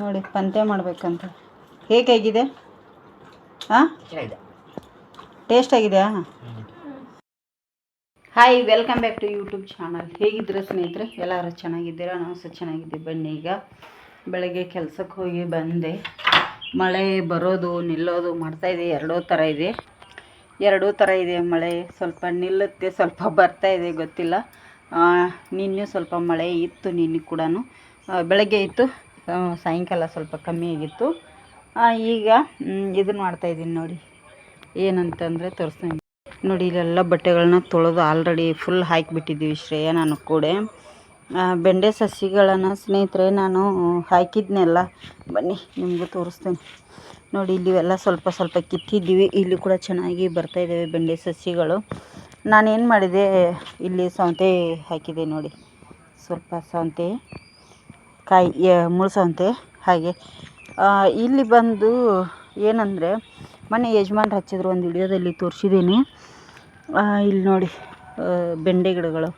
ನೋಡಿ ಪಂತೆ ಮಾಡಬೇಕಂತ. ಹೇಗಾಗಿದೆ? ಹಾಂ, ಟೇಸ್ಟ್ ಆಗಿದೆಯಾ? Hi, welcome back to YouTube channel. ಹೇಗಿದ್ದೀರಾ ಸ್ನೇಹಿತರೆ? ಎಲ್ಲರೂ ಚೆನ್ನಾಗಿದ್ದೀರಾ? ನಾವು ಸಹ ಚೆನ್ನಾಗಿದ್ದೀವಿ. ಬನ್ನಿ, ಈಗ ಬೆಳಗ್ಗೆ ಕೆಲಸಕ್ಕೆ ಹೋಗಿ ಬಂದೆ. ಮಳೆ ಬರೋದು ನಿಲ್ಲೋದು ಮಾಡ್ತಾಯಿದೆ. ಎರಡೂ ಥರ ಇದೆ. ಮಳೆ ಸ್ವಲ್ಪ ನಿಲ್ಲುತ್ತೆ, ಸ್ವಲ್ಪ ಬರ್ತಾಯಿದೆ, ಗೊತ್ತಿಲ್ಲ. ನಿನ್ನೆ ಸ್ವಲ್ಪ ಮಳೆ ಇತ್ತು. ನಿನ್ನೆ ಕೂಡ ಬೆಳಗ್ಗೆ ಇತ್ತು, ಸಾಯಂಕಾಲ ಸ್ವಲ್ಪ ಕಮ್ಮಿ ಆಗಿತ್ತು. ಈಗ ಇದನ್ನು ಮಾಡ್ತಾಯಿದ್ದೀನಿ ನೋಡಿ. ಏನಂತಂದರೆ ತೋರಿಸ್ತೀನಿ ನೋಡಿ. ಇಲ್ಲೆಲ್ಲ ಬಟ್ಟೆಗಳನ್ನ ತೊಳೆದು ಆಲ್ರೆಡಿ ಫುಲ್ ಹಾಕಿಬಿಟ್ಟಿದ್ದೀವಿ, ಶ್ರೇಯ ನಾನು ಕೂಡ. ಬೆಂಡೆ ಸಸಿಗಳನ್ನು ಸ್ನೇಹಿತರೆ ನಾನು ಹಾಕಿದ್ನೆಲ್ಲ. ಬನ್ನಿ ನಿಮಗೂ ತೋರಿಸ್ತೀನಿ ನೋಡಿ. ಇಲ್ಲಿವೆಲ್ಲ ಸ್ವಲ್ಪ ಸ್ವಲ್ಪ ಕಿತ್ತಿದ್ದೀವಿ. ಇಲ್ಲಿ ಕೂಡ ಚೆನ್ನಾಗಿ ಬರ್ತಾಯಿದ್ದಾವೆ ಬೆಂಡೆ ಸಸಿಗಳು. ನಾನೇನು ಮಾಡಿದೆ, ಇಲ್ಲಿ ಸೌತೆ ಹಾಕಿದೆ ನೋಡಿ. ಸ್ವಲ್ಪ ಸೌತೆ ಕಾಯಿ, ಮುಳ್ಳು ಸೌತೆ. ಹಾಗೆ ಇಲ್ಲಿ ಬಂದು ಏನಂದರೆ, ಮೊನ್ನೆ ಯಜಮಾನ್ರು ಹಚ್ಚಿದ್ರು, ಒಂದು ವಿಡಿಯೋದಲ್ಲಿ ತೋರಿಸಿದ್ದೀನಿ. ಇಲ್ಲಿ ನೋಡಿ, ಬೆಂಡೆ ಗಿಡಗಳು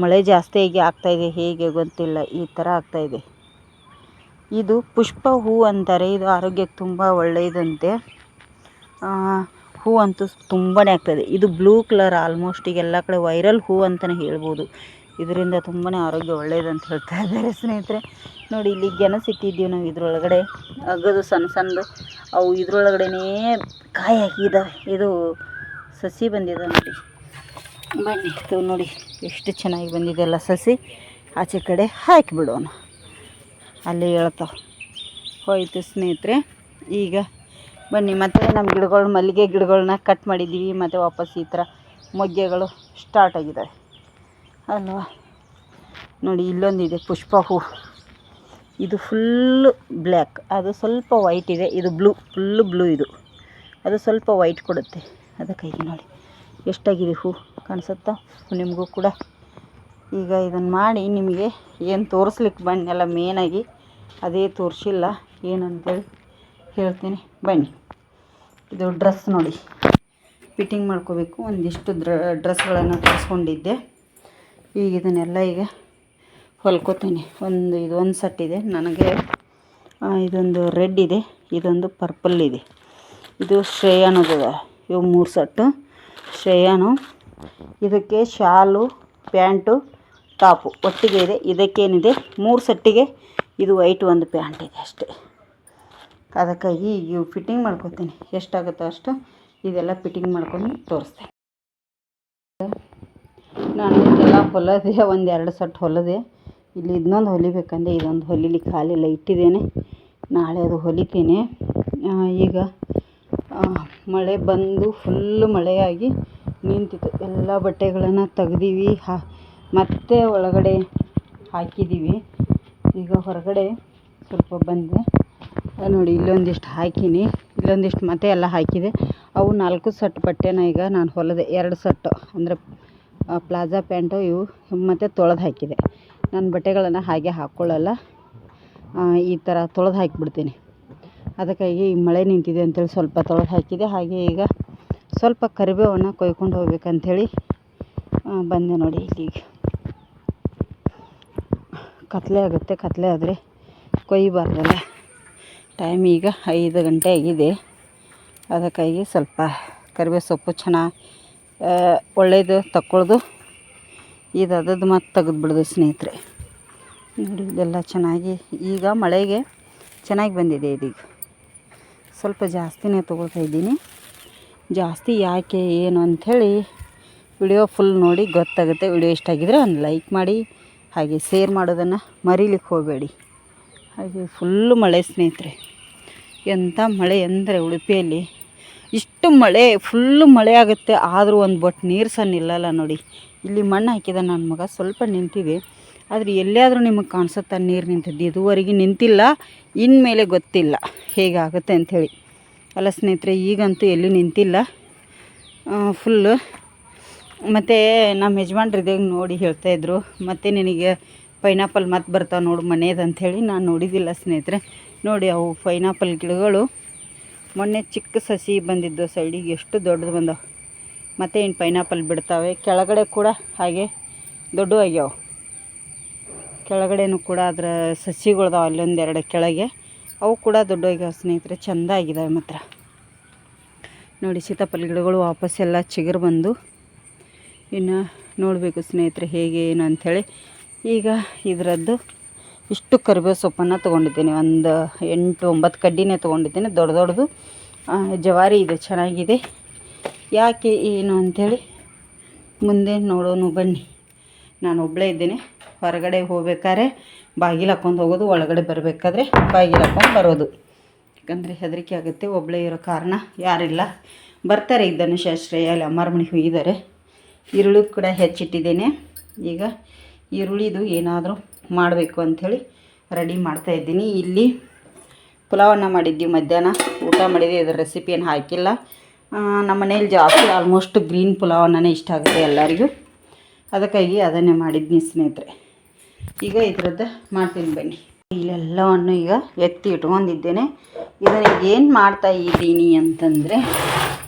ಮಳೆ ಜಾಸ್ತಿಯಾಗಿ ಆಗ್ತಾಯಿದೆ, ಹೇಗೆ ಗೊತ್ತಿಲ್ಲ, ಈ ಥರ ಆಗ್ತಾಯಿದೆ. ಇದು ಪುಷ್ಪ ಹೂ ಅಂತಾರೆ. ಇದು ಆರೋಗ್ಯಕ್ಕೆ ತುಂಬ ಒಳ್ಳೆಯದಂತೆ. ಹೂ ಅಂತೂ ತುಂಬಾ ಆಗ್ತಾಯಿದೆ. ಇದು ಬ್ಲೂ ಕಲರ್, ಆಲ್ಮೋಸ್ಟ್ ಈಗ ಎಲ್ಲ ಕಡೆ ವೈರಲ್ ಹೂ ಅಂತಲೇ ಹೇಳ್ಬೋದು. ಇದರಿಂದ ತುಂಬಾ ಆರೋಗ್ಯ ಒಳ್ಳೆಯದಂತ ಹೇಳ್ತಾ ಇದ್ದಾರೆ ಸ್ನೇಹಿತರೆ. ನೋಡಿ, ಇಲ್ಲಿ ಗೆಣಸು ಇಟ್ಟಿದ್ದೀವಿ ನಾವು. ಇದರೊಳಗಡೆ ಅಗದು ಸಣ್ಣ ಸಣ್ಣದು ಅವು ಇದರೊಳಗಡೆನೇ ಕಾಯಿ ಹಾಕಿದ್ದಾವೆ. ಇದು ಸಸಿ ಬಂದಿದೆ ನೋಡಿ. ಬನ್ನಿ, ಇದು ನೋಡಿ ಎಷ್ಟು ಚೆನ್ನಾಗಿ ಬಂದಿದೆ ಎಲ್ಲ ಸಸಿ. ಆಚೆ ಕಡೆ ಹಾಕಿಬಿಡೋಣ, ಅಲ್ಲೇ ಹೇಳ್ತಾವೆ. ಹೋಯಿತು ಸ್ನೇಹಿತರೆ. ಈಗ ಬನ್ನಿ, ಮತ್ತು ನಮ್ಮ ಗಿಡಗಳು, ಮಲ್ಲಿಗೆ ಗಿಡಗಳನ್ನ ಕಟ್ ಮಾಡಿದ್ದೀವಿ. ಮತ್ತು ವಾಪಸ್ ಈ ಥರ ಮೊಗ್ಗೆಗಳು ಸ್ಟಾರ್ಟ್ ಆಗಿದ್ದಾವೆ ಅಲ್ವಾ. ನೋಡಿ, ಇಲ್ಲೊಂದಿದೆ ಪುಷ್ಪ ಹೂ. ಇದು ಫುಲ್ಲು ಬ್ಲ್ಯಾಕ್, ಅದು ಸ್ವಲ್ಪ ವೈಟ್ ಇದೆ. ಇದು ಫುಲ್ಲು ಬ್ಲೂ. ಇದು ಅದು ಸ್ವಲ್ಪ ವೈಟ್ ಕೊಡುತ್ತೆ. ಅದಕ್ಕಾಗಿ ನೋಡಿ ಎಷ್ಟಾಗಿದೆ ಹೂ, ಕಾಣಿಸುತ್ತಾ ನಿಮಗೂ ಕೂಡ. ಈಗ ಇದನ್ನು ಮಾಡಿ ನಿಮಗೆ ಏನು ತೋರಿಸ್ಲಿಕ್ಕೆ ಬನ್ನೆಲ್ಲ, ಮೇನಾಗಿ ಅದೇ ತೋರಿಸಿಲ್ಲ, ಏನಂತೇಳಿ ಹೇಳ್ತೀನಿ ಬನ್ನಿ. ಇದು ಡ್ರೆಸ್ ನೋಡಿ, ಫಿಟ್ಟಿಂಗ್ ಮಾಡ್ಕೋಬೇಕು. ಒಂದಿಷ್ಟು ಡ್ರೆಸ್ಗಳನ್ನು ತರಿಸ್ಕೊಂಡಿದ್ದೆ. ಈಗ ಇದನ್ನೆಲ್ಲ ಈಗ ಹೊಲ್ಕೋತೀನಿ. ಇದೊಂದು ಸೆಟ್ ಇದೆ ನನಗೆ. ಇದೊಂದು ರೆಡ್ ಇದೆ, ಇದೊಂದು ಪರ್ಪಲ್ ಇದೆ. ಇದು ಶ್ರೇಯಾನದ. ಇವು 3 ಸೆಟ್ಟು ಶ್ರೇಯಾನು. ಇದಕ್ಕೆ ಶಾಲು, ಪ್ಯಾಂಟು, ಟಾಪು ಒಟ್ಟಿಗೆ ಇದೆ. ಇದಕ್ಕೇನಿದೆ 3 ಸೆಟ್ಟಿಗೆ ಇದು ವೈಟ್ ಒಂದು ಪ್ಯಾಂಟ್ ಇದೆ ಅಷ್ಟೇ. ಅದಕ್ಕಾಗಿ ಇವು ಫಿಟ್ಟಿಂಗ್ ಮಾಡ್ಕೊತೀನಿ. ಎಷ್ಟಾಗುತ್ತೋ ಅಷ್ಟು ಇದೆಲ್ಲ ಫಿಟ್ಟಿಂಗ್ ಮಾಡ್ಕೊಂಡು ತೋರಿಸ್ತೇನೆ. ನಾನು ಇದೆಲ್ಲ ಹೊಲದೆ, 1-2 ಸೆಟ್ ಹೊಲದೆ. ಇಲ್ಲಿ ಇನ್ನೊಂದು ಹೊಲಿಬೇಕಂದ್ರೆ ಇದೊಂದು ಹೊಲಿಲಿಕ್ಕೆ ಹಾಲೆಲ್ಲ ಇಟ್ಟಿದ್ದೇನೆ. ನಾಳೆ ಅದು ಹೊಲಿತೀನಿ. ಈಗ ಮಳೆ ಬಂದು ಫುಲ್ಲು ಮಳೆಯಾಗಿ ನಿಂತಿತ್ತು. ಎಲ್ಲ ಬಟ್ಟೆಗಳನ್ನು ತೆಗ್ದೀವಿ, ಮತ್ತೆ ಒಳಗಡೆ ಹಾಕಿದ್ದೀವಿ. ಈಗ ಹೊರಗಡೆ ಸ್ವಲ್ಪ ಬಂದೆ ನೋಡಿ. ಇಲ್ಲೊಂದಿಷ್ಟು ಹಾಕೀನಿ, ಇಲ್ಲೊಂದಿಷ್ಟು ಮತ್ತೆ ಎಲ್ಲ ಹಾಕಿದೆ. ಅವು 4 ಸೆಟ್ ಬಟ್ಟೆನ ಈಗ ನಾನು ಹೊಲದೆ. 2 ಸೆಟ್ಟು ಅಂದರೆ ಪ್ಲಾಜಾ ಪ್ಯಾಂಟು ಇವು ಮತ್ತು ತೊಳೆದು ಹಾಕಿದೆ. ನನ್ನ ಬಟ್ಟೆಗಳನ್ನು ಹಾಗೆ ಹಾಕ್ಕೊಳ್ಳಲ್ಲ, ಈ ಥರ ತೊಳೆದು ಹಾಕಿಬಿಡ್ತೀನಿ. ಅದಕ್ಕಾಗಿ ಮಳೆ ನಿಂತಿದೆ ಅಂತೇಳಿ ಸ್ವಲ್ಪ ತೊಳೆದು ಹಾಕಿದೆ. ಹಾಗೆ ಈಗ ಸ್ವಲ್ಪ ಕರಿಬೇವನ್ನು ಕೊಯ್ಕೊಂಡು ಹೋಗ್ಬೇಕಂಥೇಳಿ ಬಂದೆ ನೋಡಿ. ಇಲ್ಲಿಗೆ ಕತ್ಲೆ ಆಗುತ್ತೆ, ಕತ್ಲೆ ಆದರೆ ಕೊಯ್ಯಬಾರ್ದಲ್ಲ. ಟೈಮ್ ಈಗ 5 ಗಂಟೆ ಆಗಿದೆ. ಅದಕ್ಕಾಗಿ ಸ್ವಲ್ಪ ಕರಿಬೇವು ಸೊಪ್ಪು ಚೆನ್ನಾಗಿ ಒಳ್ಳೆಯದು ತಗೊಳ್ಳೋದು, ಇದು ಮತ್ತು ತೆಗೆದುಬಿಡೋದು ಸ್ನೇಹಿತರೆ. ನೋಡಿ, ಇದೆಲ್ಲ ಚೆನ್ನಾಗಿ ಈಗ ಮಳೆಗೆ ಚೆನ್ನಾಗಿ ಬಂದಿದೆ. ಇದೀಗ ಸ್ವಲ್ಪ ಜಾಸ್ತಿನೇ ತೊಗೊಳ್ತಾ ಇದ್ದೀನಿ. ಜಾಸ್ತಿ ಯಾಕೆ ಏನು ಅಂಥೇಳಿ ವಿಡಿಯೋ ಫುಲ್ ನೋಡಿ ಗೊತ್ತಾಗುತ್ತೆ. ವಿಡಿಯೋ ಇಷ್ಟ ಆಗಿದ್ರೆ ಒಂದು ಲೈಕ್ ಮಾಡಿ, ಹಾಗೆ ಶೇರ್ ಮಾಡೋದನ್ನು ಮರೀಲಿಕ್ಕೆ ಹೋಗಬೇಡಿ. ಹಾಗೆ ಫುಲ್ಲು ಮಳೆ ಸ್ನೇಹಿತರೆ. ಎಂಥ ಮಳೆ ಅಂದರೆ ಉಡುಪಿಯಲ್ಲಿ ಇಷ್ಟು ಮಳೆ, ಫುಲ್ಲು ಮಳೆ ಆಗುತ್ತೆ. ಆದರೂ ಒಂದು ಬೊಟ್ಟು ನೀರು ಸಹ ನಿಲ್ಲಲ್ಲ ನೋಡಿ. ಇಲ್ಲಿ ಮಣ್ಣು ಹಾಕಿದ ನನ್ನ ಮಗ, ಸ್ವಲ್ಪ ನಿಂತಿದೆ. ಆದರೆ ಎಲ್ಲಿಯಾದರೂ ನಿಮಗೆ ಕಾಣಿಸುತ್ತಾ ನೀರು ನಿಂತಿದ್ದು? ಇದುವರೆಗೆ ನಿಂತಿಲ್ಲ. ಇನ್ಮೇಲೆ ಗೊತ್ತಿಲ್ಲ ಹೇಗಾಗುತ್ತೆ ಅಂಥೇಳಿ ಅಲ್ಲ ಸ್ನೇಹಿತರೆ. ಈಗಂತೂ ಎಲ್ಲಿ ನಿಂತಿಲ್ಲ ಫುಲ್ಲು. ಮತ್ತು ನಮ್ಮ ಯಜಮಾನ್ರು ಇದೇ ನೋಡಿ ಹೇಳ್ತಾಯಿದ್ರು, ಮತ್ತು ನಿನಗೆ ಪೈನಾಪಲ್ ಮತ್ತೆ ಬರ್ತಾವೆ ನೋಡು ಮನೆಯದು ಅಂಥೇಳಿ. ನಾನು ನೋಡಿದ್ದಿಲ್ಲ ಸ್ನೇಹಿತರೆ. ನೋಡಿ, ಅವು ಪೈನಾಪಲ್ ಗಿಡಗಳು ಮೊನ್ನೆ ಚಿಕ್ಕ ಸಸಿ ಬಂದಿದ್ದು ಸೈಡಿಗೆ ಎಷ್ಟು ದೊಡ್ಡದು ಬಂದವು. ಮತ್ತು ಇನ್ನು ಪೈನಾಪಲ್ ಬಿಡ್ತಾವೆ. ಕೆಳಗಡೆ ಕೂಡ ಹಾಗೆ ದೊಡ್ಡವಾಗ್ಯಾವ. ಕೆಳಗಡೆನೂ ಕೂಡ ಅದರ ಸಸಿಗಳ್ದಾವೆ ಅಲ್ಲೊಂದೆರಡು ಕೆಳಗೆ, ಅವು ಕೂಡ ದೊಡ್ಡೋಗ್ಯಾವ ಸ್ನೇಹಿತರೆ, ಚೆಂದ ಆಗಿದ್ದಾವೆ ಮಾತ್ರ. ನೋಡಿ ಸೀತಾಫಲ ಗಿಡಗಳು ವಾಪಸ್ ಎಲ್ಲ ಚಿಗುರು ಬಂದು, ಇನ್ನು ನೋಡಬೇಕು ಸ್ನೇಹಿತರೆ ಹೇಗೆ ಏನು ಅಂಥೇಳಿ. ಈಗ ಇದರದ್ದು ಇಷ್ಟು ಕರಿಬೇವು ಸೊಪ್ಪನ್ನು ತೊಗೊಂಡಿದ್ದೇನೆ, ಒಂದು 8-9 ಕಡ್ಡಿನೇ ತೊಗೊಂಡಿದ್ದೇನೆ, ದೊಡ್ಡದು ಜವಾರಿ ಇದೆ, ಚೆನ್ನಾಗಿದೆ. ಯಾಕೆ ಏನು ಅಂಥೇಳಿ ಮುಂದೆ ನೋಡೋಣ ಬನ್ನಿ. ನಾನು ಒಬ್ಬಳೇ ಇದ್ದೇನೆ, ಹೊರಗಡೆ ಹೋಗ್ಬೇಕಾದ್ರೆ ಬಾಗಿಲು ಹಾಕ್ಕೊಂಡು ಹೋಗೋದು, ಒಳಗಡೆ ಬರಬೇಕಾದ್ರೆ ಬಾಗಿಲು ಹಾಕ್ಕೊಂಡು ಬರೋದು. ಯಾಕಂದರೆ ಹೆದರಿಕೆ ಆಗುತ್ತೆ, ಒಬ್ಬಳೇ ಇರೋ ಕಾರಣ. ಯಾರಿಲ್ಲ, ಬರ್ತಾರೆ ಈಗ ಧನುಷಾಶ್ರಯ ಅಲ್ಲಿ ಅಮ್ಮಾರ ಮನೆಗೆ ಹೋಗಿದ್ದಾರೆ. ಈರುಳ್ಳಿ ಕೂಡ ಹೆಚ್ಚಿಟ್ಟಿದ್ದೇನೆ. ಈಗ ಈರುಳ್ಳಿದು ಏನಾದರೂ ಮಾಡಬೇಕು ಅಂಥೇಳಿ ರೆಡಿ ಮಾಡ್ತಾಯಿದ್ದೀನಿ. ಇಲ್ಲಿ ಪುಲಾವನ್ನು ಮಾಡಿದ್ದೀವಿ, ಮಧ್ಯಾಹ್ನ ಊಟ ಮಾಡಿದ್ವಿ. ಇದರ ರೆಸಿಪಿ ಏನು ಹಾಕಿಲ್ಲ. ನಮ್ಮ ಮನೇಲಿ ಜಾಸ್ತಿ ಆಲ್ಮೋಸ್ಟ್ ಗ್ರೀನ್ ಪುಲಾವನ್ನೇ ಇಷ್ಟ ಆಗುತ್ತೆ ಎಲ್ಲರಿಗೂ, ಅದಕ್ಕಾಗಿ ಅದನ್ನೇ ಮಾಡಿದ್ನಿ ಸ್ನೇಹಿತರೆ. ಈಗ ಇದ್ರದ್ದು ಮಾಡ್ತೀನಿ ಬನ್ನಿ. ಇಲ್ಲೆಲ್ಲವನ್ನು ಈಗ ಎತ್ತಿ ಇಟ್ಕೊಂಡಿದ್ದೇನೆ. ಇದನ್ನು ಏನು ಮಾಡ್ತಾ ಇದ್ದೀನಿ ಅಂತಂದರೆ,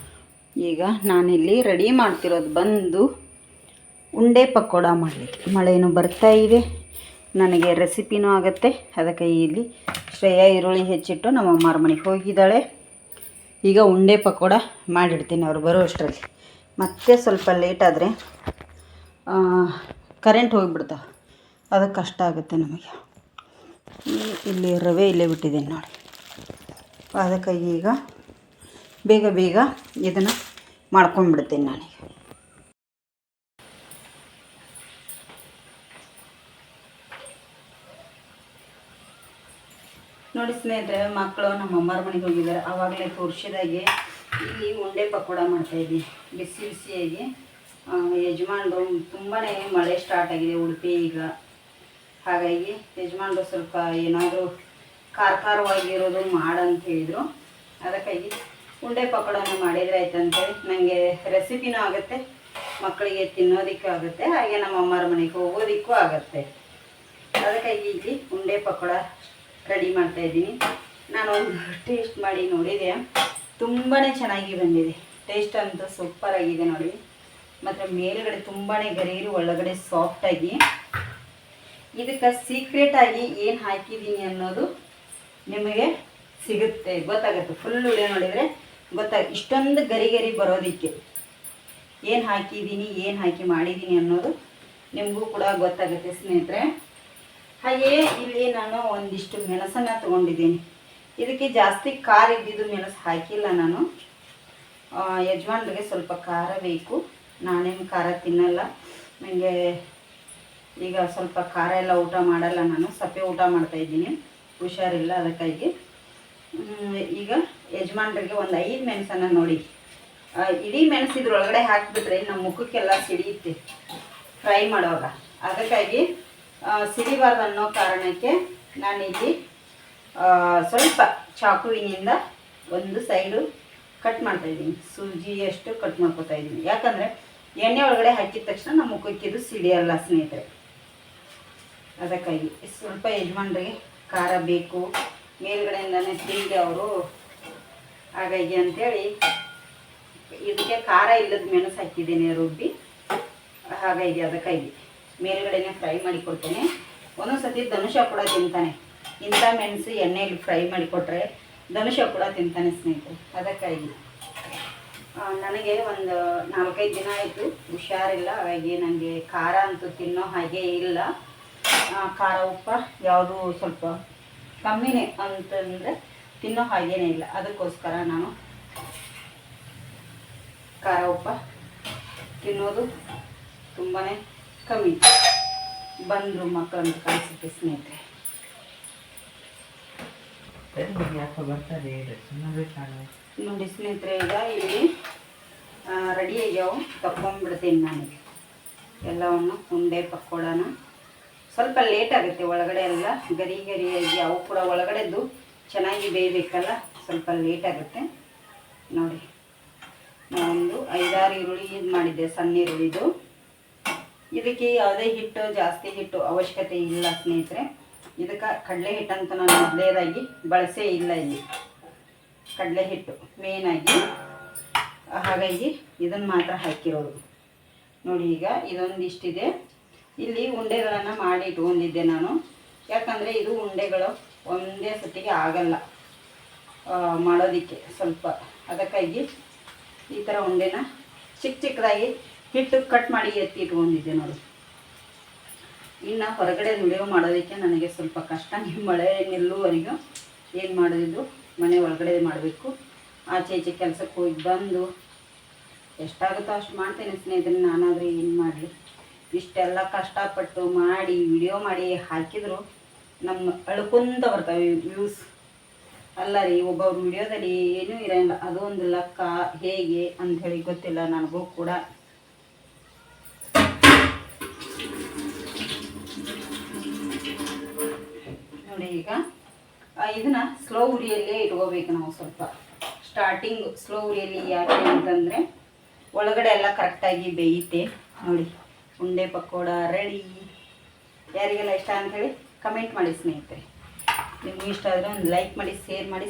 ಈಗ ನಾನಿಲ್ಲಿ ರೆಡಿ ಮಾಡ್ತಿರೋದು ಬಂದು ಉಂಡೆ ಪಕೋಡ ಮಾಡಲಿಕ್ಕೆ. ಮಳೆನೂ ಬರ್ತಾ ಇದೆ, ನನಗೆ ರೆಸಿಪಿನೂ ಆಗುತ್ತೆ. ಅದಕ್ಕೆ ಇಲ್ಲಿ ಶ್ರೇಯಾ ಈರುಳ್ಳಿ ಹೆಚ್ಚಿಟ್ಟು ನಮ್ಮ ಅಮ್ಮಾರ ಮನೆಗೆ ಹೋಗಿದ್ದಾಳೆ. ಈಗ ಉಂಡೆ ಪಕೋಡ ಮಾಡಿಡ್ತೀನಿ ಅವ್ರು ಬರೋ ಅಷ್ಟರಲ್ಲಿ. ಮತ್ತೆ ಸ್ವಲ್ಪ ಲೇಟ್ ಆದರೆ ಕರೆಂಟ್ ಹೋಗಿಬಿಡ್ತಾವೆ, ಅದಕ್ಕೆ ಕಷ್ಟ ಆಗುತ್ತೆ ನಮಗೆ. ಇಲ್ಲಿ ರವೆ ಇಲ್ಲೇ ಬಿಟ್ಟಿದ್ದೀನಿ ನೋಡಿ, ಅದಕ್ಕಾಗಿ ಈಗ ಬೇಗ ಇದನ್ನು ಮಾಡ್ಕೊಂಡ್ಬಿಡ್ತೀನಿ ನಾನೀಗ. ನೋಡಿ ಸ್ನೇಹಿತರೆ, ಮಕ್ಕಳು ನಮ್ಮ ಅಮ್ಮಾರ ಮನೆಗೆ ಹೋಗಿದ್ದಾರೆ. ಆವಾಗಲೇ ತೋರಿಸಿದಾಗೆ ಇಲ್ಲಿ ಉಂಡೆ ಪಕೋಡ ಮಾಡ್ತಾಯಿದ್ದೀನಿ ಬಿಸಿ ಬಿಸಿಯಾಗಿ. ಯಜಮಾನ್ರು ತುಂಬಾ ಮಳೆ ಸ್ಟಾರ್ಟ್ ಆಗಿದೆ ಉಡುಪಿ ಈಗ, ಹಾಗಾಗಿ ಯಜಮಾನ್ರು ಸ್ವಲ್ಪ ಏನಾದರೂ ಖಾರವಾಗಿರೋದು ಮಾಡಂತ ಹೇಳಿದರು. ಅದಕ್ಕಾಗಿ ಉಂಡೆ ಪಕೋಡನ ಮಾಡಿದರೆ ಆಯ್ತು ಅಂತೇಳಿ, ನನಗೆ ರೆಸಿಪಿನೂ ಆಗುತ್ತೆ, ಮಕ್ಕಳಿಗೆ ತಿನ್ನೋದಕ್ಕೂ ಆಗುತ್ತೆ, ಹಾಗೆ ನಮ್ಮ ಅಮ್ಮಾರ ಮನೆಗೆ ಹೋಗೋದಕ್ಕೂ ಆಗುತ್ತೆ. ಅದಕ್ಕಾಗಿ ಇಲ್ಲಿ ಉಂಡೆ ಪಕೋಡ ರೆಡಿ ಮಾಡ್ತಾಯಿದ್ದೀನಿ. ನಾನು ಒಂದು ಟೇಸ್ಟ್ ಮಾಡಿ ನೋಡಿದೆ, ತುಂಬಾ ಚೆನ್ನಾಗಿ ಬಂದಿದೆ. ಟೇಸ್ಟ್ ಅಂತೂ ಸೂಪರಾಗಿದೆ ನೋಡಿ. ಮತ್ತು ಮೇಲುಗಡೆ ತುಂಬಾ ಗರೀರು, ಒಳಗಡೆ ಸಾಫ್ಟಾಗಿ. ಇದಕ್ಕೆ ಸೀಕ್ರೆಟಾಗಿ ಏನು ಹಾಕಿದ್ದೀನಿ ಅನ್ನೋದು ನಿಮಗೆ ಸಿಗುತ್ತೆ, ಗೊತ್ತಾಗುತ್ತೆ. ಫುಲ್ ವಿಡಿಯೋ ನೋಡಿದರೆ ಇಷ್ಟೊಂದು ಗರಿ ಬರೋದಕ್ಕೆ ಏನು ಹಾಕಿದ್ದೀನಿ, ಏನು ಹಾಕಿ ಮಾಡಿದ್ದೀನಿ ಅನ್ನೋದು ನಿಮಗೂ ಕೂಡ ಗೊತ್ತಾಗುತ್ತೆ ಸ್ನೇಹಿತರೆ. ಹಾಗೆಯೇ ಇಲ್ಲಿ ನಾನು ಒಂದಿಷ್ಟು ಮೆಣಸನ್ನು ತೊಗೊಂಡಿದ್ದೀನಿ. ಇದಕ್ಕೆ ಜಾಸ್ತಿ ಖಾರ ಇದ್ದಿದ್ದು ಮೆಣಸು ಹಾಕಿಲ್ಲ ನಾನು. ಯಜಮಾನ್ರಿಗೆ ಸ್ವಲ್ಪ ಖಾರ ಬೇಕು, ನಾನೇನು ಖಾರ ತಿನ್ನಲ್ಲ. ನನಗೆ ಈಗ ಸ್ವಲ್ಪ ಖಾರ ಎಲ್ಲ ಊಟ ಮಾಡಲ್ಲ, ನಾನು ಸಪ್ಪೆ ಊಟ ಮಾಡ್ತಾಯಿದ್ದೀನಿ, ಹುಷಾರಿಲ್ಲ. ಅದಕ್ಕಾಗಿ ಈಗ ಯಜಮಾನ್ರಿಗೆ ಒಂದು 5 ಮೆಣಸನ್ನು ನೋಡಿ, ಇಡೀ ಮೆಣಸು ಇದ್ರೊಳಗಡೆ ಹಾಕಿಬಿಟ್ರೆ ನಮ್ಮ ಮುಖಕ್ಕೆಲ್ಲ ಸಿಡಿಯುತ್ತೆ ಫ್ರೈ ಮಾಡುವಾಗ. ಅದಕ್ಕಾಗಿ ಸಿಡಿಬಾರ್ದು ಅನ್ನೋ ಕಾರಣಕ್ಕೆ ನಾನಿಲ್ಲಿ ಸ್ವಲ್ಪ ಚಾಕುವಿನಿಂದ ಒಂದು ಸೈಡು ಕಟ್ ಮಾಡ್ತಾಯಿದ್ದೀನಿ, ಸೂಜಿಯಷ್ಟು ಕಟ್ ಮಾಡ್ಕೊತಾ ಇದ್ದೀನಿ. ಯಾಕಂದರೆ ಎಣ್ಣೆ ಒಳಗಡೆ ಹಾಕಿದ ತಕ್ಷಣ ನಮ್ಮ ಮುಖಕ್ಕೆ ಇದು ಸಿಡಿಯಲ್ಲ ಸ್ನೇಹಿತರೆ. ಅದಕ್ಕಾಗಿ ಸ್ವಲ್ಪ ಯಜಮಾನ್ರಿಗೆ ಖಾರ ಬೇಕು, ಮೇಲ್ಗಡೆಯಿಂದನೇ ತಿಂದೆ ಅವರು, ಹಾಗಾಗಿ ಅಂಥೇಳಿ ಇದಕ್ಕೆ ಖಾರ ಇಲ್ಲದ ಮೆಣಸು ಹಾಕಿದ್ದೀನಿ ರುಬ್ಬಿ. ಹಾಗಾಗಿ ಅದಕ್ಕಾಗಿ ಮೇಲ್ಗಡೆನೇ ಫ್ರೈ ಮಾಡಿ ಕೊಡ್ತೇನೆ. ಒಂದೊಂದು ಸತಿ ಧನುಷ ಕೂಡ ತಿಂತಾನೆ, ಇಂಥ ಮೆಣಸು ಎಣ್ಣೆಯಲ್ಲಿ ಫ್ರೈ ಮಾಡಿಕೊಟ್ರೆ ಧನುಷ ಕೂಡ ತಿಂತಾನೆ ಸ್ನೇಹಿತರೆ. ಅದಕ್ಕಾಗಿ ನನಗೆ ಒಂದು 4-5 ದಿನ ಆಯಿತು ಹುಷಾರಿಲ್ಲ, ಹಾಗಾಗಿ ನನಗೆ ಖಾರ ಅಂತೂ ತಿನ್ನೋ ಹಾಗೆ ಇಲ್ಲ. ಖಾರ ಉಪ್ಪ ಯಾವುದು ಸ್ವಲ್ಪ ಕಮ್ಮಿನೇ ಅಂತಂದರೆ ತಿನ್ನೋ ಹಾಗೇನೇ ಇಲ್ಲ. ಅದಕ್ಕೋಸ್ಕರ ನಾನು ಖಾರ ಉಪ್ಪ ತಿನ್ನೋದು ತುಂಬಾ ಕಮ್ಮಿ. ಬಂದರು ಮಕ್ಕಳಂತ ಕಾಣಿಸುತ್ತೆ ಸ್ನೇಹಿತರೆ. ನೋಡಿ ಸ್ನೇಹಿತರೆ, ಈಗ ಇಲ್ಲಿ ರೆಡಿ ಆಗ್ಯಾವು, ತಗೊಂಡ್ಬಿಡ್ತೀನಿ ನಾನೀಗ ಎಲ್ಲವನ್ನು. ಉಂಡೆ ಪಕೋಡನ ಸ್ವಲ್ಪ ಲೇಟ್ ಆಗುತ್ತೆ, ಒಳಗಡೆ ಎಲ್ಲ ಗರಿಯಾಗಿ ಅವು ಕೂಡ ಒಳಗಡೆದ್ದು ಚೆನ್ನಾಗಿ ಬೇಯಬೇಕಲ್ಲ, ಸ್ವಲ್ಪ ಲೇಟ್ ಆಗುತ್ತೆ. ನೋಡಿ ನಾನೊಂದು 5-6 ಈರುಳ್ಳಿ ಮಾಡಿದ್ದೆ, ಸಣ್ಣ ಈರುಳ್ಳಿದು. ಇದಕ್ಕೆ ಯಾವುದೇ ಹಿಟ್ಟು, ಜಾಸ್ತಿ ಹಿಟ್ಟು ಅವಶ್ಯಕತೆ ಇಲ್ಲ ಸ್ನೇಹಿತರೆ. ಇದಕ್ಕೆ ಕಡಲೆ ಹಿಟ್ಟಂತ ನಾನು ಮೊದಲೇದಾಗಿ ಬಳಸೇ ಇಲ್ಲ, ಇಲ್ಲಿ ಕಡಲೆ ಹಿಟ್ಟು ಮೇನಾಗಿ, ಹಾಗಾಗಿ ಇದನ್ನು ಮಾತ್ರ ಹಾಕಿರೋದು. ನೋಡಿ ಈಗ ಇದೊಂದಿಷ್ಟಿದೆ. ಇಲ್ಲಿ ಉಂಡೆಗಳನ್ನು ಮಾಡಿ ಇಟ್ಕೊಂಡಿದ್ದೆ ನಾನು. ಯಾಕಂದರೆ ಇದು ಉಂಡೆಗಳು ಒಂದೇ ಸತಿಗೆ ಆಗಲ್ಲ ಮಾಡೋದಕ್ಕೆ ಸ್ವಲ್ಪ. ಅದಕ್ಕಾಗಿ ಈ ಥರ ಉಂಡೆನ ಚಿಕ್ಕದಾಗಿ ಹಿಟ್ಟು ಕಟ್ ಮಾಡಿ ಎತ್ತಿ ಇಟ್ಕೊಂಡಿದ್ದೆ ನೋಡಿ. ಇನ್ನು ಹೊರಗಡೆ ವಿಡಿಯೋ ಮಾಡೋದಕ್ಕೆ ನನಗೆ ಸ್ವಲ್ಪ ಕಷ್ಟ. ನಿಮ್ಮ ಮಳೆ ನಿಲ್ಲುವರೆಗೂ ಏನು ಮಾಡೋದಿದ್ದು ಮನೆ ಒಳಗಡೆ ಮಾಡಬೇಕು. ಆಚೆ ಈಚೆ ಕೆಲಸಕ್ಕೆ ಹೋಗಿ ಬಂದು ಎಷ್ಟಾಗುತ್ತೋ ಅಷ್ಟು ಮಾಡ್ತೇನೆ ಸ್ನೇಹಿತರೆ. ನಾನಾದರೆ ಏನು ಮಾಡಲಿ, ಇಷ್ಟೆಲ್ಲ ಕಷ್ಟಪಟ್ಟು ಮಾಡಿ ವಿಡಿಯೋ ಮಾಡಿ ಹಾಕಿದ್ರು ನಮ್ಮ ಅಳ್ಕೊಂತ ಬರ್ತವೆ ವ್ಯೂಸ್. ಅಲ್ಲ ರೀ, ಒಬ್ಬೊಬ್ರು ವಿಡಿಯೋದಲ್ಲಿ ಏನೂ ಇರೋಲ್ಲ. ಅದು ಒಂದು ಲೆಕ್ಕ ಹೇಗೆ ಅಂಥೇಳಿ ಗೊತ್ತಿಲ್ಲ ನನಗೂ ಕೂಡ. ನೋಡಿ, ಈಗ ಇದನ್ನು ಸ್ಲೋ ಉರಿಯಲ್ಲೇ ಇಟ್ಕೋಬೇಕು ನಾವು. ಸ್ವಲ್ಪ ಸ್ಟಾರ್ಟಿಂಗ್ ಸ್ಲೋ ಉರಿಯಲ್ಲಿ. ಯಾಕೆ ಅಂತಂದರೆ ಒಳಗಡೆ ಎಲ್ಲ ಕರೆಕ್ಟಾಗಿ ಬೇಯುತ್ತೆ. ನೋಡಿ, ಉಂಡೆ ಪಕೋಡ ರೆಡಿ. ಯಾರಿಗೆಲ್ಲ ಇಷ್ಟ ಅಂಥೇಳಿ ಕಮೆಂಟ್ ಮಾಡಿ ಸ್ನೇಹಿತರೆ. ನಿಮಗೂ ಇಷ್ಟ ಆದರೆ ಒಂದು ಲೈಕ್ ಮಾಡಿ,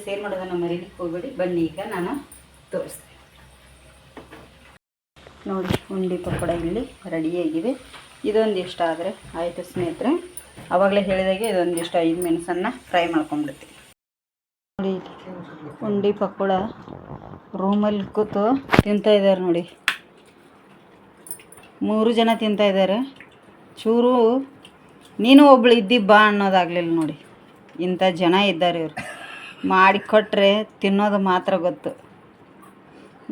ಶೇರ್ ಮಾಡೋದನ್ನು ಮರೀಲಿಕ್ಕೆ ಹೋಗಬೇಡಿ. ಬನ್ನಿ ಈಗ ನಾನು ತೋರಿಸ್ತೇನೆ. ನೋಡಿ, ಉಂಡೆ ಪಕೋಡ ಇಲ್ಲಿ ರೆಡಿಯಾಗಿದೆ. ಇದೊಂದು ಇಷ್ಟ ಆದರೆ ಆಯಿತು ಸ್ನೇಹಿತರೆ. ಆವಾಗಲೇ ಹೇಳಿದಾಗೆ ಇದೊಂದಿಷ್ಟು 5 ಮೆಣಸನ್ನು ಫ್ರೈ ಮಾಡ್ಕೊಂಡ್ಬಿಡ್ತೀವಿ. ನೋಡಿ, ಉಂಡೆ ಪಕೋಡ ರೂಮಲ್ಲಿ ಕೂತು ತಿಂತಾಯಿದ್ದಾರೆ ನೋಡಿ. 3 ಜನ ತಿಂತಾಯಿದ್ದಾರೆ. ಚೂರು ನೀನು ಒಬ್ಳು ಇದ್ದಿ ಬಾ ಅನ್ನೋದಾಗಲಿಲ್ಲ ನೋಡಿ. ಇಂಥ ಜನ ಇದ್ದಾರೆ ಇವರು. ಮಾಡಿಕೊಟ್ರೆ ತಿನ್ನೋದು ಮಾತ್ರ ಗೊತ್ತು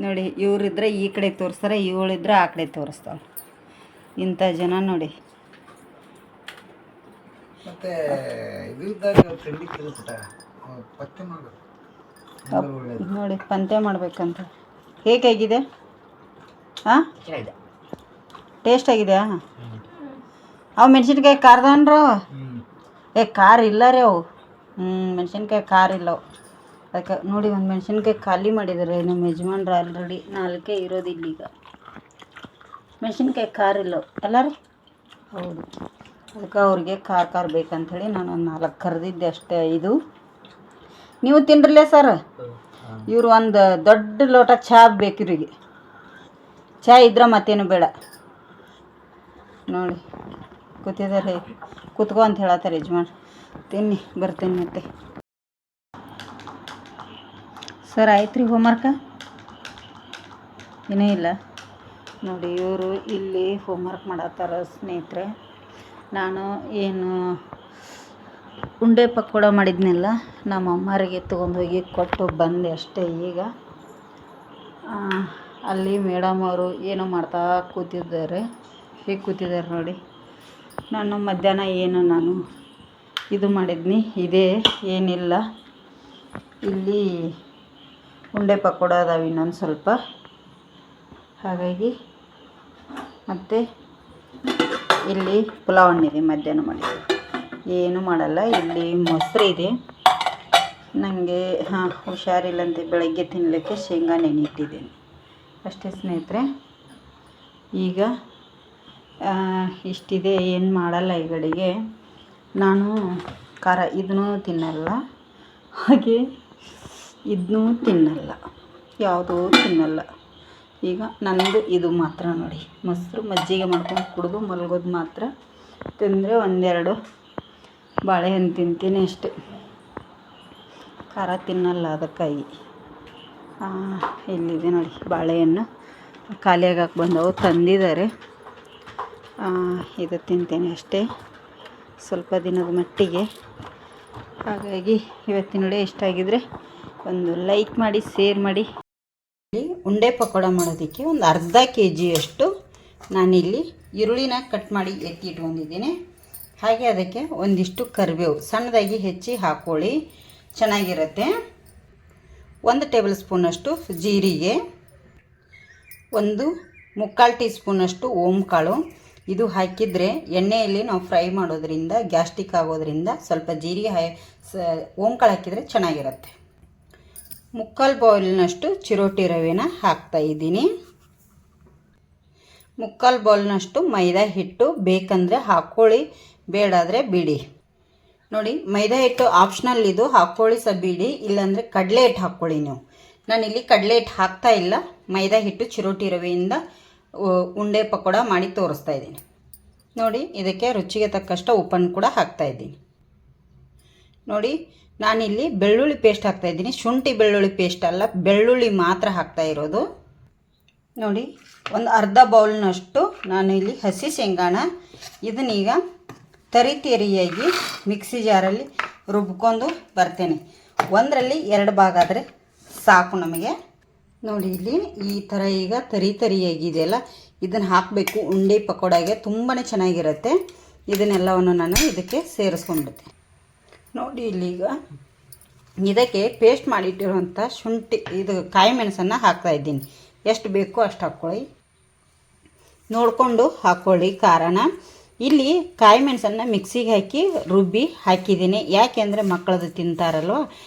ನೋಡಿ. ಇವರಿದ್ರೆ ಈ ಕಡೆ ತೋರಿಸ್ತಾರೆ, ಇವಳಿದ್ರೆ ಆ ಕಡೆ ತೋರಿಸ್ತಾಳೆ. ಇಂಥ ಜನ ನೋಡಿ. ನೋಡಿ, ಪಂತೆ ಮಾಡ್ಬೇಕಂತ. ಹೇಗಾಗಿದೆ? ಹಾಂ, ಟೇಸ್ಟ್ ಆಗಿದೆಯಾ? ಅವು ಮೆಣಸಿನ್ಕಾಯಿ ಖಾರದನ್ರ? ಖಾರ ಇಲ್ಲ ರೀ ಅವು. ಮೆಣಸಿನ್ಕಾಯಿ ಖಾರ ಇಲ್ಲ ಅವು. ಅದಕ್ಕೆ ನೋಡಿ, ಒಂದು ಮೆಣಸಿನ್ಕಾಯಿ ಖಾಲಿ ಮಾಡಿದ್ದಾರೆ ನಮ್ಮ ಯಜಮಾನ್ರು. ಆಲ್ರೆಡಿ 4 ಇರೋದಿಲ್ಲ ಈಗ. ಮೆಣಸಿನ್ಕಾಯಿ ಖಾರ ಇಲ್ಲ ಅಲ್ಲ ರೀ? ಹೌದು. ಅದಕ್ಕೆ ಅವ್ರಿಗೆ ಖಾರ ಬೇಕಂಥೇಳಿ ನಾನು ಒಂದು 4 ಕರೆದಿದ್ದೆ ಅಷ್ಟೇ. 5 ನೀವು ತಿನ್ರಲೇ ಸರ್. ಇವರು ಒಂದು ದೊಡ್ಡ ಲೋಟ ಚಹಾ ಬೇಕು ಇವರಿಗೆ. ಚಹಾ ಇದ್ರೆ ಮತ್ತೇನು ಬೇಡ. ನೋಡಿ, ಕೂತಿದ್ದಾರೆ. ಕೂತ್ಕೋ ಅಂತ ಹೇಳತ್ತಾರೆ ಯಜಮಾನ್. ತಿನ್ನಿ, ಬರ್ತೀನಿ ಮತ್ತೆ. ಸರ್ ಆಯ್ತು ರೀ ಹೋಮ್ವರ್ಕ? ಇನ್ನೂ ಇಲ್ಲ ನೋಡಿ. ಇವರು ಇಲ್ಲಿ ಹೋಮ್ವರ್ಕ್ ಮಾಡತ್ತಾರ ಸ್ನೇಹಿತರೆ. ನಾನು ಏನು ಉಂಡೆ ಪಕೋಡ ಮಾಡಿದ್ನೆಲ್ಲ ನಮ್ಮ ಅಮ್ಮರಿಗೆ ತೊಗೊಂಡೋಗಿ ಕೊಟ್ಟು ಬಂದೆ ಅಷ್ಟೇ. ಈಗ ಅಲ್ಲಿ ಮೇಡಮ್ ಅವರು ಏನೋ ಮಾಡ್ತಾ ಕೂತಿದ್ದಾರೆ. ಹೇಗೆ ಕೂತಿದ್ದಾರೆ ನೋಡಿ. ನಾನು ಮಧ್ಯಾಹ್ನ ಏನು ನಾನು ಇದು ಮಾಡಿದ್ನಿ, ಇದೇ ಏನಿಲ್ಲ. ಇಲ್ಲಿ ಉಂಡೆ ಪಕೋಡ ಅದಾವೆ ಇನ್ನೊಂದು ಸ್ವಲ್ಪ. ಹಾಗಾಗಿ ಮತ್ತು ಇಲ್ಲಿ ಪುಲಾವ್ ಹಣ್ಣಿದೆ ಮಧ್ಯಾಹ್ನ ಮಾಡಿದ್ದು. ಏನೂ ಮಾಡಲ್ಲ. ಇಲ್ಲಿ ಮೊಸರು ಇದೆ. ನನಗೆ ಹುಷಾರಿಲ್ಲಂತೆ ಬೆಳಗ್ಗೆ ತಿನ್ನಲಿಕ್ಕೆ ಶೇಂಗಾ ನೆನೆಯಿಟ್ಟಿದ್ದೀನಿ ಅಷ್ಟೇ ಸ್ನೇಹಿತರೆ. ಈಗ ಇಷ್ಟಿದೆ, ಏನು ಮಾಡಲ್ಲ ಈ ಕಡೆಗೆ. ನಾನು ಖಾರ ಇದನ್ನೂ ತಿನ್ನಲ್ಲ, ಹಾಗೆ ಇದನ್ನೂ ತಿನ್ನಲ್ಲ, ಯಾವುದೂ ತಿನ್ನಲ್ಲ. ಈಗ ನನ್ನದು ಇದು ಮಾತ್ರ ನೋಡಿ. ಮೊಸರು ಮಜ್ಜಿಗೆ ಮಾಡ್ಕೊಂಡು ಕುಡಿದು ಮಲಗೋದು ಮಾತ್ರ. ತಿಂದರೆ 1-2 ಬಾಳೆಹಣ್ಣು ತಿಂತೀನಿ ಅಷ್ಟೆ. ಖಾರ ತಿನ್ನಲ್ಲ ಅದಕ್ಕಾಗಿ. ಇಲ್ಲಿದೆ ನೋಡಿ ಬಾಳೆಹಣ್ಣು. ಖಾಲಿಯಾಗಿ ಬಂದವು, ತಂದಿದ್ದಾರೆ. ಇದು ತಿಂತೇನೆ ಅಷ್ಟೇ ಸ್ವಲ್ಪ ದಿನದ ಮಟ್ಟಿಗೆ. ಹಾಗಾಗಿ ಇವತ್ತಿನ ವಿಡಿಯೋ ಇಷ್ಟ ಆಗಿದ್ರೆ ಒಂದು ಲೈಕ್ ಮಾಡಿ, ಶೇರ್ ಮಾಡಿ. ಉಂಡೆ ಪಕೋಡ ಮಾಡೋದಕ್ಕೆ ಒಂದು ಅರ್ಧ kg ನಾನಿಲ್ಲಿ ಈರುಳ್ಳಿನ ಕಟ್ ಮಾಡಿ ಎತ್ತಿ ಇಟ್ಕೊಂಡಿದ್ದೀನಿ. ಹಾಗೆ ಅದಕ್ಕೆ ಒಂದಿಷ್ಟು ಕರಿಬೇವು ಸಣ್ಣದಾಗಿ ಹೆಚ್ಚಿ ಹಾಕ್ಕೊಳ್ಳಿ, ಚೆನ್ನಾಗಿರುತ್ತೆ. 1 ಟೇಬಲ್ ಸ್ಪೂನಷ್ಟು ಜೀರಿಗೆ, 1/4 ಟೀ ಸ್ಪೂನಷ್ಟು ಓಂಕಾಳು. ಇದು ಹಾಕಿದರೆ ಎಣ್ಣೆಯಲ್ಲಿ ನಾವು ಫ್ರೈ ಮಾಡೋದ್ರಿಂದ ಗ್ಯಾಸ್ಟ್ರಿಕ್ ಆಗೋದ್ರಿಂದ ಸ್ವಲ್ಪ ಜೀರಿಗೆ ಓಂಕಾಳು ಹಾಕಿದರೆ ಚೆನ್ನಾಗಿರುತ್ತೆ. 3/4 ಬೌಲ್ನಷ್ಟು ಚಿರೋಟಿ ರವೆನ ಹಾಕ್ತಾಯಿದ್ದೀನಿ. 3/4 ಬೌಲ್ನಷ್ಟು ಮೈದಾ ಹಿಟ್ಟು ಬೇಕಂದರೆ ಹಾಕ್ಕೊಳ್ಳಿ, ಬೇಡಾದರೆ ಬಿಡಿ. ನೋಡಿ, ಮೈದಾ ಹಿಟ್ಟು ಆಪ್ಷನಲ್, ಇದು ಹಾಕ್ಕೊಳ್ಳಿ ಬಿಡಿ, ಇಲ್ಲಾಂದರೆ ಕಡಲೆ ಹಿಟ್ಟು ಹಾಕ್ಕೊಳ್ಳಿ ನೀವು. ನಾನಿಲ್ಲಿ ಕಡಲೆ ಹಿಟ್ಟು ಹಾಕ್ತಾ ಇಲ್ಲ, ಮೈದಾ ಹಿಟ್ಟು ಚಿರೋಟಿ ರವೆಯಿಂದ ಉಂಡೆ ಪಕೋಡ ಮಾಡಿ ತೋರಿಸ್ತಾ ಇದ್ದೀನಿ. ನೋಡಿ, ಇದಕ್ಕೆ ರುಚಿಗೆ ತಕ್ಕಷ್ಟು ಉಪ್ಪನ್ನು ಕೂಡ ಹಾಕ್ತಾಯಿದ್ದೀನಿ. ನೋಡಿ, ನಾನಿಲ್ಲಿ ಬೆಳ್ಳುಳ್ಳಿ ಪೇಸ್ಟ್ ಹಾಕ್ತಾಯಿದ್ದೀನಿ. ಶುಂಠಿ ಬೆಳ್ಳುಳ್ಳಿ ಪೇಸ್ಟ್ ಅಲ್ಲ, ಬೆಳ್ಳುಳ್ಳಿ ಮಾತ್ರ ಹಾಕ್ತಾ ಇರೋದು. ನೋಡಿ, ಒಂದು ಅರ್ಧ ಬೌಲ್ನಷ್ಟು ನಾನು ಇಲ್ಲಿ ಹಸಿ ಶೇಂಗಾನ ಇದನ್ನೀಗ ತರಿಯಾಗಿ ಮಿಕ್ಸಿ ಜಾರಲ್ಲಿ ರುಬ್ಕೊಂಡು ಬರ್ತೇನೆ. ಒಂದರಲ್ಲಿ 2 ಭಾಗ ಆದರೆ ಸಾಕು ನಮಗೆ. ನೋಡಿ, ಇಲ್ಲಿ ಈ ಥರ ಈಗ ತರಿಯಾಗಿದೆಯಲ್ಲ, ಇದನ್ನು ಹಾಕಬೇಕು. ಉಂಡೆ ಪಕೋಡಾಗೆ ತುಂಬಾ ಚೆನ್ನಾಗಿರುತ್ತೆ. ಇದನ್ನೆಲ್ಲವನ್ನು ನಾನು ಇದಕ್ಕೆ ಸೇರಿಸ್ಕೊಂಡ್ಬಿಡ್ತೇನೆ. ನೋಡಿ, ಇಲ್ಲೀಗ ಇದಕ್ಕೆ ಪೇಸ್ಟ್ ಮಾಡಿಟ್ಟಿರುವಂಥ ಶುಂಠಿ ಇದು ಕಾಯಿ ಮೆಣಸನ್ನು ಹಾಕ್ತಾಯಿದ್ದೀನಿ. ಎಷ್ಟು ಬೇಕೋ ಅಷ್ಟು ಹಾಕ್ಕೊಳ್ಳಿ, ನೋಡಿಕೊಂಡು ಹಾಕ್ಕೊಳ್ಳಿ ಖಾರನ. ಇಲ್ಲಿ ಕಾಯಿ ಮೆಣಸನ್ನು ಮಿಕ್ಸಿಗೆ ಹಾಕಿ ರುಬ್ಬಿ ಹಾಕಿದ್ದೀನಿ. ಯಾಕೆಂದರೆ ಮಕ್ಕಳದು ತಿಂತಾರಲ್ವ,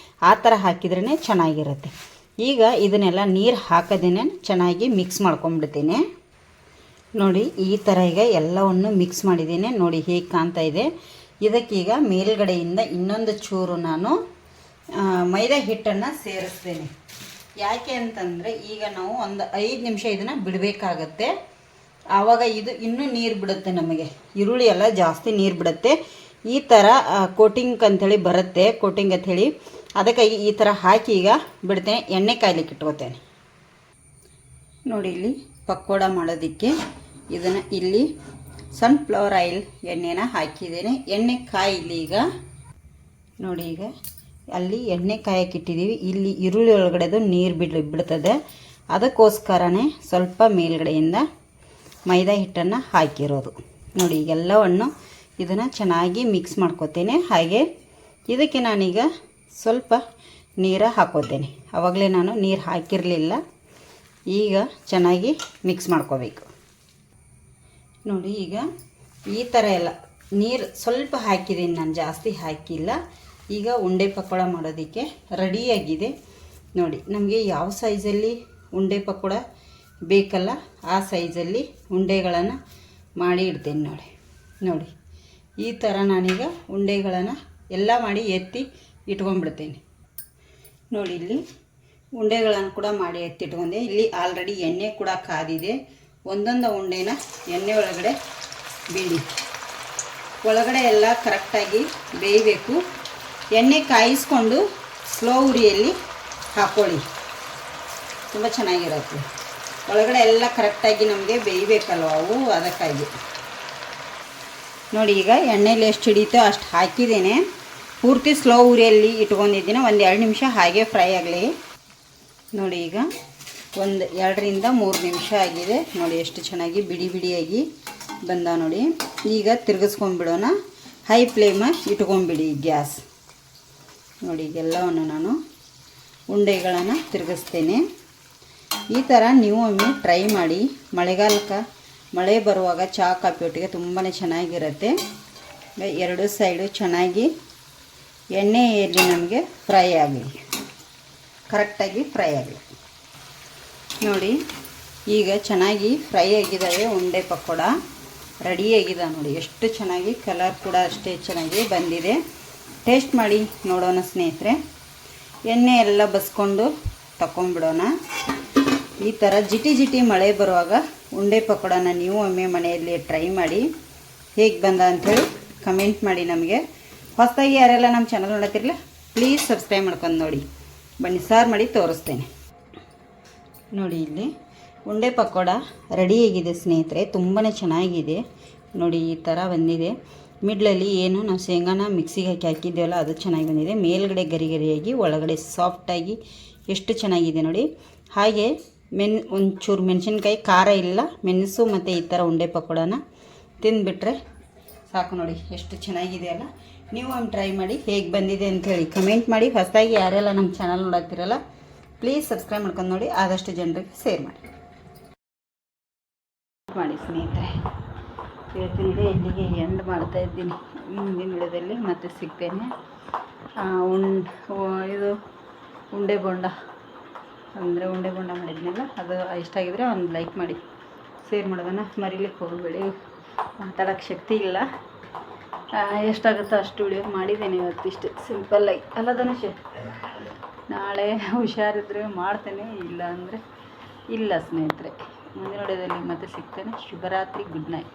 ಆ ಥರ ಹಾಕಿದ್ರೇ ಚೆನ್ನಾಗಿರುತ್ತೆ. ಈಗ ಇದನ್ನೆಲ್ಲ ನೀರು ಹಾಕೋದೇನೆ ಚೆನ್ನಾಗಿ ಮಿಕ್ಸ್ ಮಾಡ್ಕೊಂಡ್ಬಿಡ್ತೀನಿ. ನೋಡಿ, ಈ ಥರ ಈಗ ಎಲ್ಲವನ್ನು ಮಿಕ್ಸ್ ಮಾಡಿದ್ದೀನಿ. ನೋಡಿ ಹೇಗೆ ಕಾಣ್ತಾ ಇದೆ. ಇದಕ್ಕೀಗ ಮೇಲ್ಗಡೆಯಿಂದ ಇನ್ನೊಂದು ಚೂರು ನಾನು ಮೈದಾ ಹಿಟ್ಟನ್ನು ಸೇರಿಸ್ತೇನೆ. ಯಾಕೆ ಅಂತಂದರೆ ಈಗ ನಾವು ಒಂದು 5 ನಿಮಿಷ ಇದನ್ನು ಬಿಡಬೇಕಾಗತ್ತೆ. ಆವಾಗ ಇದು ಇನ್ನೂ ನೀರು ಬಿಡುತ್ತೆ. ನಮಗೆ ಈರುಳ್ಳಿ ಎಲ್ಲ ಜಾಸ್ತಿ ನೀರು ಬಿಡುತ್ತೆ. ಈ ಥರ ಕೋಟಿಂಗ್ ಅಂಥೇಳಿ ಬರುತ್ತೆ, ಕೋಟಿಂಗ್ ಅಂಥೇಳಿ. ಅದಕ್ಕಾಗಿ ಈ ಥರ ಹಾಕಿ ಈಗ ಬಿಡ್ತೇನೆ. ಎಣ್ಣೆ ಕಾಯ್ಲಿಕ್ಕೆ ಇಟ್ಕೋತೇನೆ. ನೋಡಿ, ಇಲ್ಲಿ ಪಕೋಡ ಮಾಡೋದಕ್ಕೆ ಇದನ್ನು ಇಲ್ಲಿ ಸನ್ಫ್ಲವರ್ ಆಯಿಲ್ ಎಣ್ಣೆನ ಹಾಕಿದ್ದೇನೆ. ಎಣ್ಣೆ ಕಾಯಿಲಿ ಈಗ. ನೋಡಿ, ಈಗ ಅಲ್ಲಿ ಎಣ್ಣೆ ಕಾಯಕ್ಕೆ ಇಟ್ಟಿದ್ದೀವಿ. ಇಲ್ಲಿ ಈರುಳ್ಳಿ ಒಳಗಡೆದು ನೀರು ಬಿಡ್ತದೆ. ಅದಕ್ಕೋಸ್ಕರನೇ ಸ್ವಲ್ಪ ಮೇಲ್ಗಡೆಯಿಂದ ಮೈದಾ ಹಿಟ್ಟನ್ನು ಹಾಕಿರೋದು. ನೋಡಿ, ಎಲ್ಲವನ್ನು ಇದನ್ನು ಚೆನ್ನಾಗಿ ಮಿಕ್ಸ್ ಮಾಡ್ಕೋತೇನೆ. ಹಾಗೆ ಇದಕ್ಕೆ ನಾನೀಗ ಸ್ವಲ್ಪ ನೀರು ಹಾಕೋತೇನೆ. ಆವಾಗಲೇ ನಾನು ನೀರು ಹಾಕಿರಲಿಲ್ಲ. ಈಗ ಚೆನ್ನಾಗಿ ಮಿಕ್ಸ್ ಮಾಡ್ಕೋಬೇಕು. ನೋಡಿ, ಈಗ ಈ ಥರ ಎಲ್ಲ ನೀರು ಸ್ವಲ್ಪ ಹಾಕಿದ್ದೀನಿ ನಾನು, ಜಾಸ್ತಿ ಹಾಕಿಲ್ಲ. ಈಗ ಉಂಡೆ ಪಕೋಡ ಮಾಡೋದಕ್ಕೆ ರೆಡಿಯಾಗಿದೆ. ನೋಡಿ, ನಮಗೆ ಯಾವ ಸೈಜಲ್ಲಿ ಉಂಡೆ ಪಕೋಡ ಬೇಕಲ್ಲ ಆ ಸೈಜಲ್ಲಿ ಉಂಡೆಗಳನ್ನು ಮಾಡಿ ಇಡ್ತೇನೆ. ನೋಡಿ, ಈ ಥರ ನಾನೀಗ ಉಂಡೆಗಳನ್ನು ಎಲ್ಲ ಮಾಡಿ ಎತ್ತಿ ಇಟ್ಕೊಂಡ್ಬಿಡ್ತೇನೆ. ನೋಡಿ, ಇಲ್ಲಿ ಉಂಡೆಗಳನ್ನು ಕೂಡ ಮಾಡಿ ಎತ್ತಿಟ್ಕೊಂಡೆ. ಇಲ್ಲಿ ಆಲ್ರೆಡಿ ಎಣ್ಣೆ ಕೂಡ ಕಾದಿದೆ. ಒಂದೊಂದು ಉಂಡೆನ ಎಣ್ಣೆ ಒಳಗಡೆ ಬಿಡಿ. ಒಳಗಡೆ ಎಲ್ಲ ಕರೆಕ್ಟಾಗಿ ಬೇಯಬೇಕು. ಎಣ್ಣೆ ಕಾಯಿಸ್ಕೊಂಡು ಸ್ಲೋ ಉರಿಯಲ್ಲಿ ಹಾಕ್ಕೊಳ್ಳಿ, ತುಂಬ ಚೆನ್ನಾಗಿರುತ್ತೆ. ಒಳಗಡೆ ಎಲ್ಲ ಕರೆಕ್ಟಾಗಿ ನಮಗೆ ಬೇಯಬೇಕಲ್ವ ಅವು, ಅದಕ್ಕಾಗಿ. ನೋಡಿ, ಈಗ ಎಣ್ಣೆಲಿ ಎಷ್ಟು ಹಿಡಿತೋ ಅಷ್ಟು ಹಾಕಿದ್ದೇನೆ. ಪೂರ್ತಿ ಸ್ಲೋ ಉರಿಯಲ್ಲಿ ಇಟ್ಕೊಂಡಿದ್ದೀನಿ. ಒಂದು 2 ನಿಮಿಷ ಹಾಗೆ ಫ್ರೈ ಆಗಲಿ. ನೋಡಿ, ಈಗ ಒಂದು 2 ರಿಂದ 3 ನಿಮಿಷ ಆಗಿದೆ. ನೋಡಿ, ಎಷ್ಟು ಚೆನ್ನಾಗಿ ಬಿಡಿ ಬಿಡಿಯಾಗಿ ಬಂದ. ನೋಡಿ, ಈಗ ತಿರುಗಿಸ್ಕೊಂಡ್ಬಿಡೋಣ. High ಫ್ಲೇಮ ಇಟ್ಕೊಂಡ್ಬಿಡಿ gas. ನೋಡಿ, ಎಲ್ಲವನ್ನು ನಾನು ಉಂಡೆಗಳನ್ನು ತಿರುಗಿಸ್ತೇನೆ. ಈ ಥರ ನೀವು ಒಮ್ಮೆ ಟ್ರೈ ಮಾಡಿ. ಮಳೆಗಾಲಕ್ಕೆ ಮಳೆ ಬರುವಾಗ ಚಹಾ ಕಾಫಿ ಒಟ್ಟಿಗೆ ತುಂಬಾ ಚೆನ್ನಾಗಿರುತ್ತೆ. 2 ಸೈಡು ಚೆನ್ನಾಗಿ ಎಣ್ಣೆಯಲ್ಲಿ ನಮಗೆ ಫ್ರೈ ಆಗಲಿ, ಕರೆಕ್ಟಾಗಿ ಫ್ರೈ ಆಗಲಿ. ನೋಡಿ, ಈಗ ಚೆನ್ನಾಗಿ ಫ್ರೈ ಆಗಿದ್ದಾವೆ ಉಂಡೆ ಪಕೋಡ. ರೆಡಿಯಾಗಿದೆ. ನೋಡಿ, ಎಷ್ಟು ಚೆನ್ನಾಗಿ ಕಲರ್ ಕೂಡ ಅಷ್ಟೇ ಚೆನ್ನಾಗಿ ಬಂದಿದೆ. ಟೇಸ್ಟ್ ಮಾಡಿ ನೋಡೋಣ ಸ್ನೇಹಿತರೆ. ಎಣ್ಣೆ ಎಲ್ಲ ಬಸ್ಕೊಂಡು ತಗೊಂಡ್ಬಿಡೋಣ. ಈ ಥರ ಜಿಟಿ ಮಳೆ ಬರುವಾಗ ಉಂಡೆ ಪಕೋಡನ ನೀವು ಒಮ್ಮೆ ಮನೆಯಲ್ಲಿ ಟ್ರೈ ಮಾಡಿ. ಹೇಗೆ ಬಂದ ಅಂಥೇಳಿ ಕಮೆಂಟ್ ಮಾಡಿ ನಮಗೆ. ಹೊಸದಾಗಿ ಯಾರೆಲ್ಲ ನಮ್ಮ ಚಾನಲ್ ನೋಡತ್ತಿರಲಿಲ್ಲ ಪ್ಲೀಸ್ ಸಬ್ಸ್ಕ್ರೈಬ್ ಮಾಡ್ಕೊಂಡು ನೋಡಿ. ಬನ್ನಿ ಸಾರು ಮಾಡಿ ತೋರಿಸ್ತೇನೆ. ನೋಡಿ, ಇಲ್ಲಿ ಉಂಡೆ ಪಕೋಡ ರೆಡಿಯಾಗಿದೆ ಸ್ನೇಹಿತರೆ. ತುಂಬಾ ಚೆನ್ನಾಗಿದೆ. ನೋಡಿ, ಈ ಥರ ಬಂದಿದೆ. ಮಿಡ್ಲಲ್ಲಿ ಏನು ನಾವು ಶೇಂಗಾನ ಮಿಕ್ಸಿಗೆ ಹಾಕಿದ್ದೇವಲ್ಲ ಅದು ಚೆನ್ನಾಗಿ ಬಂದಿದೆ. ಮೇಲ್ಗಡೆ ಗರಿಯಾಗಿ ಒಳಗಡೆ ಸಾಫ್ಟಾಗಿ ಎಷ್ಟು ಚೆನ್ನಾಗಿದೆ ನೋಡಿ. ಹಾಗೆ ಒಂಚೂರು ಮೆಣಸಿನ್ಕಾಯಿ ಖಾರ ಇಲ್ಲ, ಮೆಣಸು ಮತ್ತು ಈ ಥರ ಉಂಡೆ ಪಕೋಡನ ತಿಂದುಬಿಟ್ರೆ ಸಾಕು. ನೋಡಿ, ಎಷ್ಟು ಚೆನ್ನಾಗಿದೆ ಅಲ್ಲ. ನೀವು ಒಂದು ಟ್ರೈ ಮಾಡಿ, ಹೇಗೆ ಬಂದಿದೆ ಅಂಥೇಳಿ ಕಮೆಂಟ್ ಮಾಡಿ. ಹೊಸದಾಗಿ ಯಾರೆಲ್ಲ ನಮ್ಮ ಚಾನಲ್ ನೋಡಾಕ್ತಿರಲ್ಲ ಪ್ಲೀಸ್ ಸಬ್ಸ್ಕ್ರೈಬ್ ಮಾಡ್ಕೊಂಡು ನೋಡಿ. ಆದಷ್ಟು ಜನರಿಗೆ ಶೇರ್ ಮಾಡಿ ಸ್ನೇಹಿತರೆ. ಇವತ್ತಿನಿದೆ ಇಲ್ಲಿಗೆ ಎಂಡ್ ಮಾಡ್ತಾಯಿದ್ದೀನಿ. ಮುಂದಿನ ವಿಡಿಯೋದಲ್ಲಿ ಮತ್ತೆ ಸಿಗ್ತೇನೆ. ಇದು ಉಂಡೆ ಬೋಂಡ ಅಂದರೆ ಉಂಡೆ ಬೋಂಡ ಮಾಡಿದ್ನಲ್ಲ, ಅದು ಇಷ್ಟ ಆಗಿದ್ರೆ ಒಂದು ಲೈಕ್ ಮಾಡಿ, ಶೇರ್ ಮಾಡೋದನ್ನು ಮರಿಲಿಕ್ಕೆ ಹೋಗಬೇಡಿ. ಮಾತಾಡೋಕ್ಕೆ ಶಕ್ತಿ ಇಲ್ಲ. ಎಷ್ಟಾಗುತ್ತೋ ಅಷ್ಟು ವಿಡಿಯೋ ಮಾಡಿದ್ದೇನೆ ಇವತ್ತಿಷ್ಟು ಸಿಂಪಲ್ಲಾಗಿ ಅಲ್ಲ ಧನುಷ್. ನಾಳೆ ಹುಷಾರಿದ್ರೆ ಮಾಡ್ತೇನೆ, ಇಲ್ಲ ಅಂದರೆ ಇಲ್ಲ ಸ್ನೇಹಿತರೆ. ಮುಂದಿನ ವಿಡಿಯೋದಲ್ಲಿ ಮತ್ತೆ ಸಿಗ್ತೇನೆ. ಶುಭರಾತ್ರಿ, ಗುಡ್ ನೈಟ್.